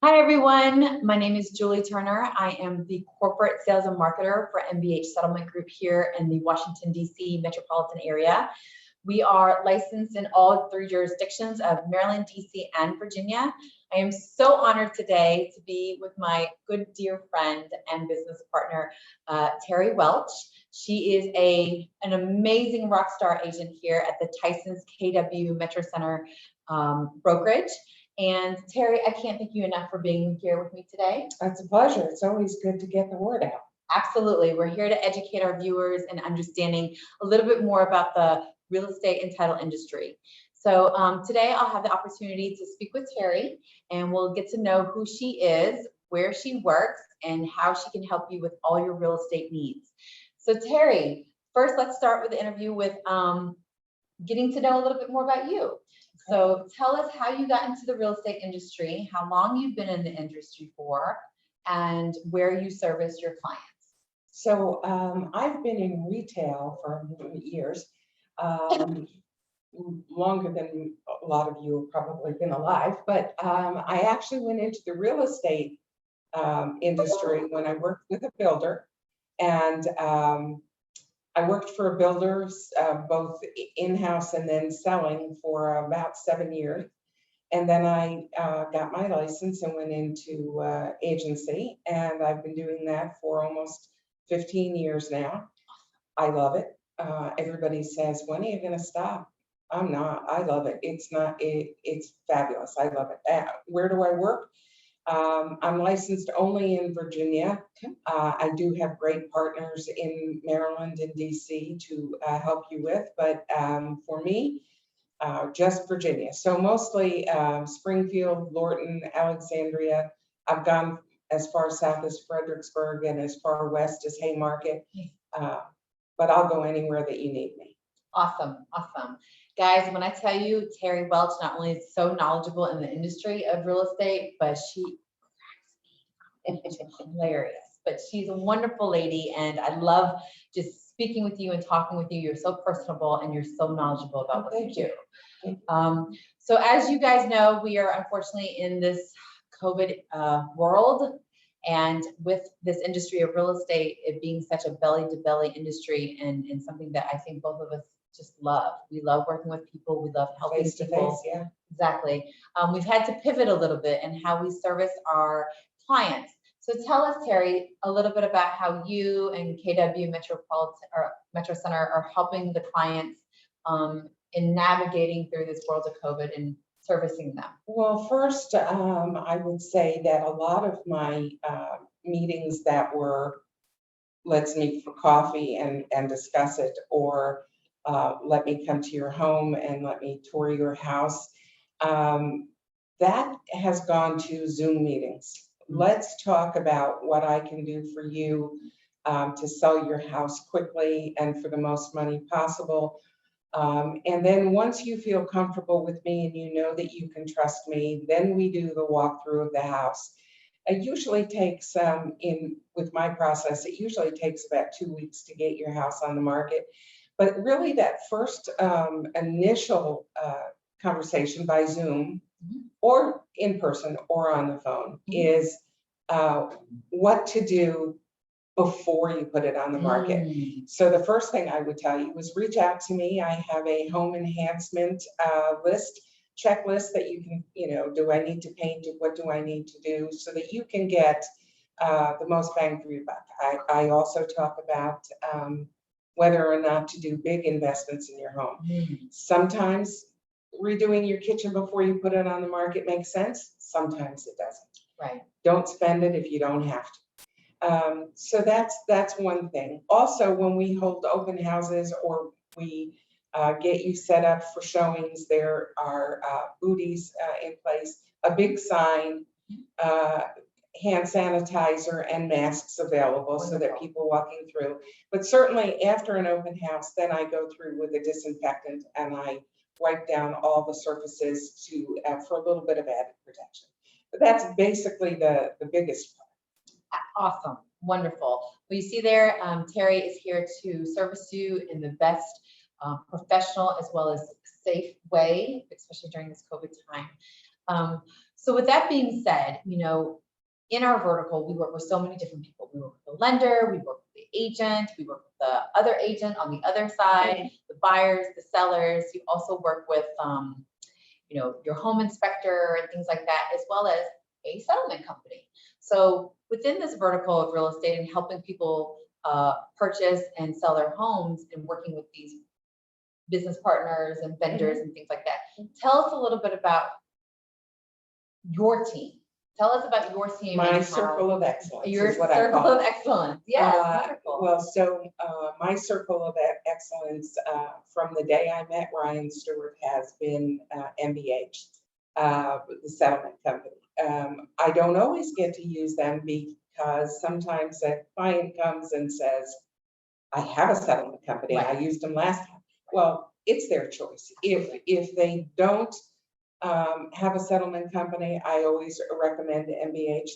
Hi everyone, my name is Julie Turner. I am the corporate sales and marketer for MBH Settlement Group here in the Washington, D.C. metropolitan area. We are licensed in all three jurisdictions of Maryland, D.C., and Virginia. I am so honored today to be with my good dear friend and business partner, Teri Welch. She is an amazing rock star agent here at the Tyson's KW Metro Center brokerage. And Teri, I can't thank you enough for being here with me today. It's a pleasure. It's always good to get the word out. Absolutely. We're here to educate our viewers and understanding a little bit more about the real estate and title industry. So today I'll have the opportunity to speak with Teri, and we'll get to know who she is, where she works, and how she can help you with all your real estate needs. So Teri, first let's start with the interview with getting to know a little bit more about you. So tell us how you got into the real estate industry, how long you've been in the industry for, and where you service your clients. So I've been in retail for years, longer than a lot of you have probably been alive, but I actually went into the real estate industry when I worked with a builder, and I worked for a builder, both in-house and then selling for about 7 years. And then I got my license and went into agency, and I've been doing that for almost 15 years now. I love it. Everybody says, when are you going to stop? I'm not. I love it. It's fabulous. I love it. Where do I work? I'm licensed only in Virginia. I do have great partners in Maryland and DC to help you with, but for me, just Virginia. So mostly Springfield, Lorton, Alexandria. I've gone as far south as Fredericksburg and as far west as Haymarket, but I'll go anywhere that you need me. Awesome, awesome. Guys, when I tell you Teri Welch not only is so knowledgeable in the industry of real estate, but she is hilarious. But she's a wonderful lady, and I love just speaking with you and talking with you. You're so personable and you're so knowledgeable about what you do. So as you guys know, we are unfortunately in this COVID world, and with this industry of real estate, it being such a belly-to-belly industry, and something that I think both of us just love. We love working with people. We love helping people. Yeah. Exactly. We've had to pivot a little bit in how we service our clients. So tell us, Teri, a little bit about how you and KW Metro Center are helping the clients in navigating through this world of COVID and servicing them. Well, first, I would say that a lot of my meetings that were, let's meet for coffee and discuss it, or let me come to your home and let me tour your house, that has gone to Zoom meetings. Let's talk about what I can do for you to sell your house quickly and for the most money possible. And then once you feel comfortable with me and you know that you can trust me, then we do the walkthrough of the house. It usually takes, with my process, it usually takes about 2 weeks to get your house on the market. But really that first initial conversation by Zoom or in person or on the phone is what to do before you put it on the market. So the first thing I would tell you was reach out to me. I have a home enhancement checklist that you can, do I need to paint it? What do I need to do so that you can get the most bang for your buck? I also talk about whether or not to do big investments in your home. Sometimes redoing your kitchen before you put it on the market makes sense. Sometimes it doesn't. Right. Don't spend it if you don't have to. So that's one thing. Also, when we hold open houses or we get you set up for showings, there are booties in place, a big sign, hand sanitizer and masks available so that people walking through. But certainly after an open house, then I go through with a disinfectant and I wipe down all the surfaces for a little bit of added protection. But that's basically the biggest part. Awesome. Wonderful. Well, you see there, Teri is here to service you in the best professional as well as safe way, especially during this COVID time. So with that being said, you know, in our vertical, we work with so many different people. We work with the lender, we work with the agent, we work with the other agent on the other side, the buyers, the sellers. You also work with, you know, your home inspector and things like that, as well as a settlement company. So within this vertical of real estate and helping people purchase and sell their homes and working with these business partners and vendors and things like that, tell us a little bit about your team. Tell us about your team. My circle of excellence Your is what I circle call of it. excellence. Yes, wonderful. Well, so my circle of excellence from the day I met Ryan Stewart has been MBH, the settlement company. I don't always get to use them because sometimes a client comes and says, I have a settlement company. Right. I used them last time. Well, it's their choice. If they don't have a settlement company, I always recommend MBH.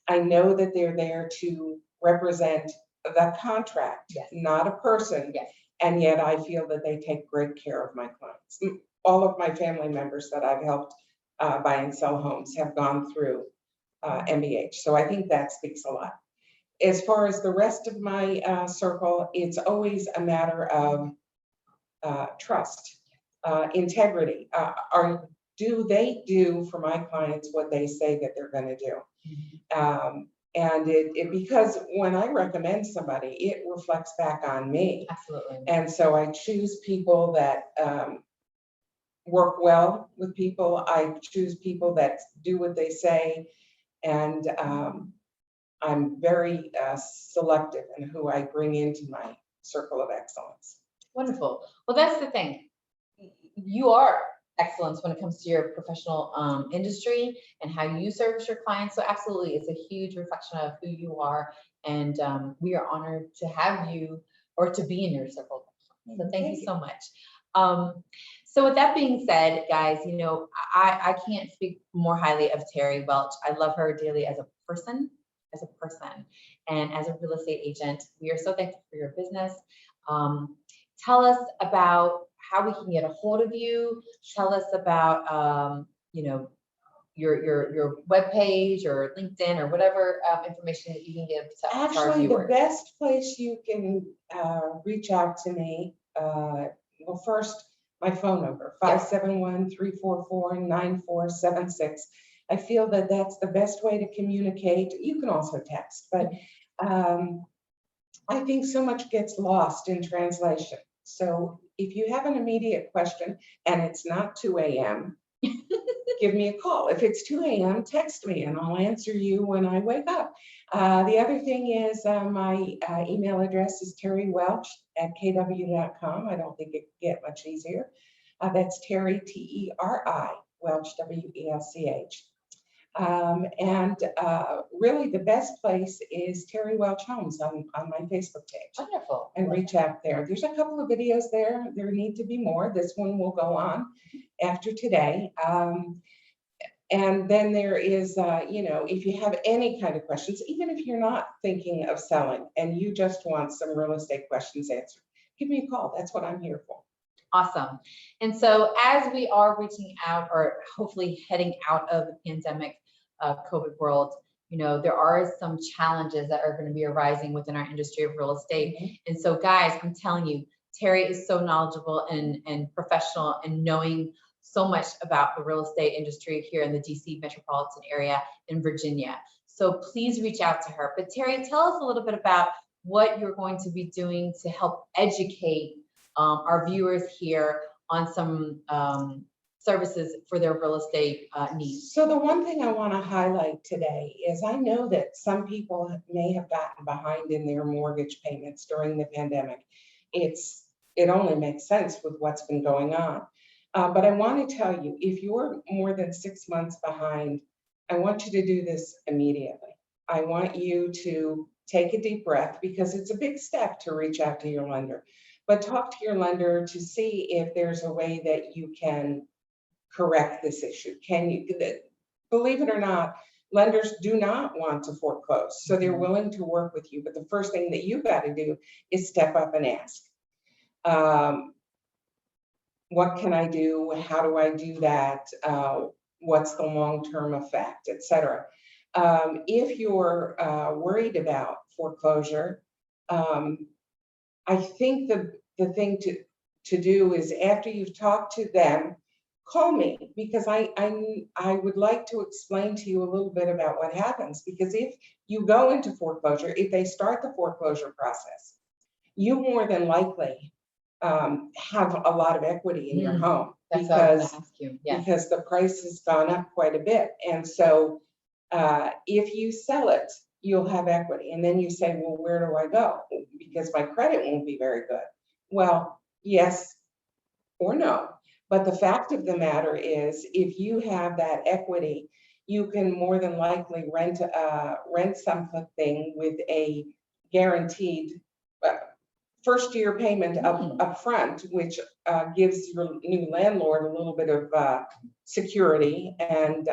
I know that they're there to represent the contract, Yes. not a person. Yes. And yet I feel that they take great care of my clients. All of my family members that I've helped buy and sell homes have gone through MBH. So I think that speaks a lot. As far as the rest of my circle, it's always a matter of trust, integrity. Do they do for my clients what they say that they're going to do? And because when I recommend somebody, it reflects back on me. Absolutely. And so I choose people that work well with people. I choose people that do what they say. And I'm very selective in who I bring into my circle of excellence. Wonderful. Well, that's the thing. You are excellence when it comes to your professional industry and how you service your clients. So absolutely, it's a huge reflection of who you are. And we are honored to have you or to be in your circle. So thank you so much. So with that being said, guys, you know, I can't speak more highly of Teri Welch. I love her dearly as a person, and as a real estate agent. We are so thankful for your business. Tell us about how we can get a hold of you. Tell us about, you know, your webpage or LinkedIn or whatever information that you can give to our Actually, viewers. the best place you can reach out to me, well, first, my phone number, 571-344-9476. I feel that that's the best way to communicate. You can also text, but I think so much gets lost in translation. So if you have an immediate question and it's not 2 a.m., give me a call. If it's 2 a.m., text me and I'll answer you when I wake up. The other thing is my email address is teriwelch@kw.com. I don't think it could get much easier. That's Teri, T-E-R-I, Welch, W-E-L-C-H. And really the best place is Teri Welch Homes on my Facebook page. Wonderful. And reach out there. There's a couple of videos there. There need to be more. This one will go on after today. And then there is, you know, if you have any kind of questions, even if you're not thinking of selling and you just want some real estate questions answered, give me a call. That's what I'm here for. Awesome. And so as we are reaching out or hopefully heading out of the pandemic COVID world, you know, there are some challenges that are going to be arising within our industry of real estate. And so guys, I'm telling you, Teri is so knowledgeable and professional and knowing so much about the real estate industry here in the DC metropolitan area in Virginia. So please reach out to her. But Teri, tell us a little bit about what you're going to be doing to help educate our viewers here on some services for their real estate needs. So the one thing I want to highlight today is I know that some people may have gotten behind in their mortgage payments during the pandemic. It only makes sense with what's been going on. But I want to tell you, if you're more than 6 months behind, I want you to do this immediately. I want you to take a deep breath because it's a big step to reach out to your lender. But talk to your lender to see if there's a way that you can correct this issue. Can you, believe it or not, lenders do not want to foreclose. So they're willing to work with you. But the first thing that you got to do is step up and ask. What can I do? How do I do that? what's the long-term effect, et cetera. If you're worried about foreclosure, I think the thing to do is after you've talked to them, call me, because I would like to explain to you a little bit about what happens. Because if you go into foreclosure, if they start the foreclosure process, you more than likely have a lot of equity in your home, That's what I was because gonna ask you. Yes. because the price has gone up quite a bit. And so if you sell it, you'll have equity. And then you say, well, where do I go? Because my credit won't be very good. Well, yes or no. But the fact of the matter is, if you have that equity, you can more than likely rent something with a guaranteed first year payment up front, which gives your new landlord a little bit of security, and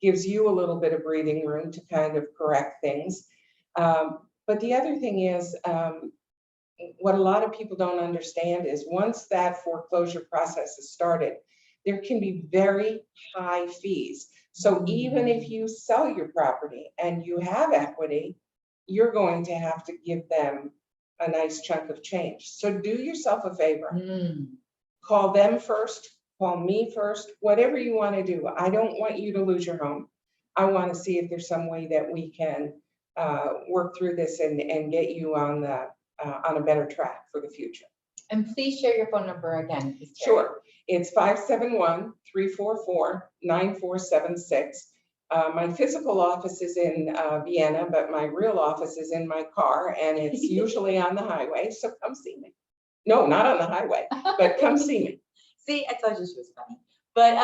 gives you a little bit of breathing room to kind of correct things. But the other thing is, what a lot of people don't understand is once that foreclosure process is started, there can be very high fees. So even if you sell your property and you have equity, you're going to have to give them a nice chunk of change. So do yourself a favor. Call them first, call me first, whatever you want to do. I don't want you to lose your home. I want to see if there's some way that we can work through this and get you on a better track for the future. And please share your phone number again, Ms. Teri. Sure. It's 571-344-9476. My physical office is in Vienna, but my real office is in my car, and it's usually on the highway. So come see me. No, not on the highway, but come see me. See, I told you she was funny. But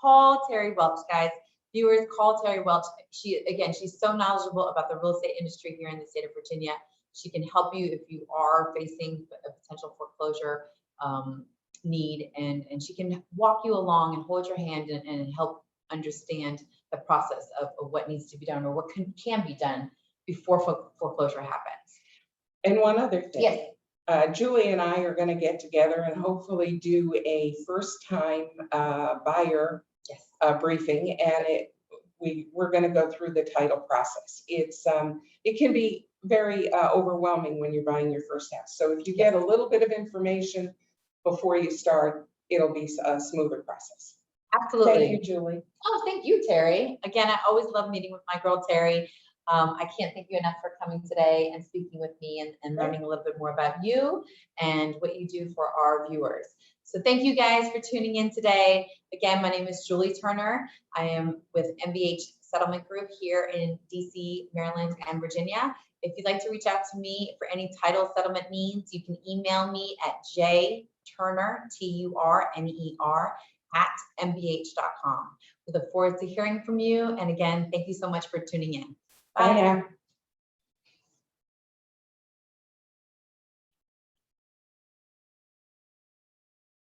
call Teri Welch, guys. Viewers, call Teri Welch. She's so knowledgeable about the real estate industry here in the state of Virginia. She can help you if you are facing a potential foreclosure need, and she can walk you along and hold your hand and help understand the process of what needs to be done, or what can be done before foreclosure happens. And one other thing. Yes. Julie and I are going to get together and hopefully do a first-time buyer briefing, and we're going to go through the title process. It can be very overwhelming when you're buying your first house. So if you get a little bit of information before you start, it'll be a smoother process. Absolutely. Thank you, Julie. Oh, thank you, Teri. Again, I always love meeting with my girl, Teri. I can't thank you enough for coming today and speaking with me and learning a little bit more about you and what you do for our viewers. So thank you guys for tuning in today. Again, my name is Julie Turner. I am with MBH Settlement Group here in DC, Maryland, and Virginia. If you'd like to reach out to me for any title settlement needs, you can email me at jturner, TURNER, @mbh.com. We look forward to hearing from you. And again, thank you so much for tuning in. Bye now.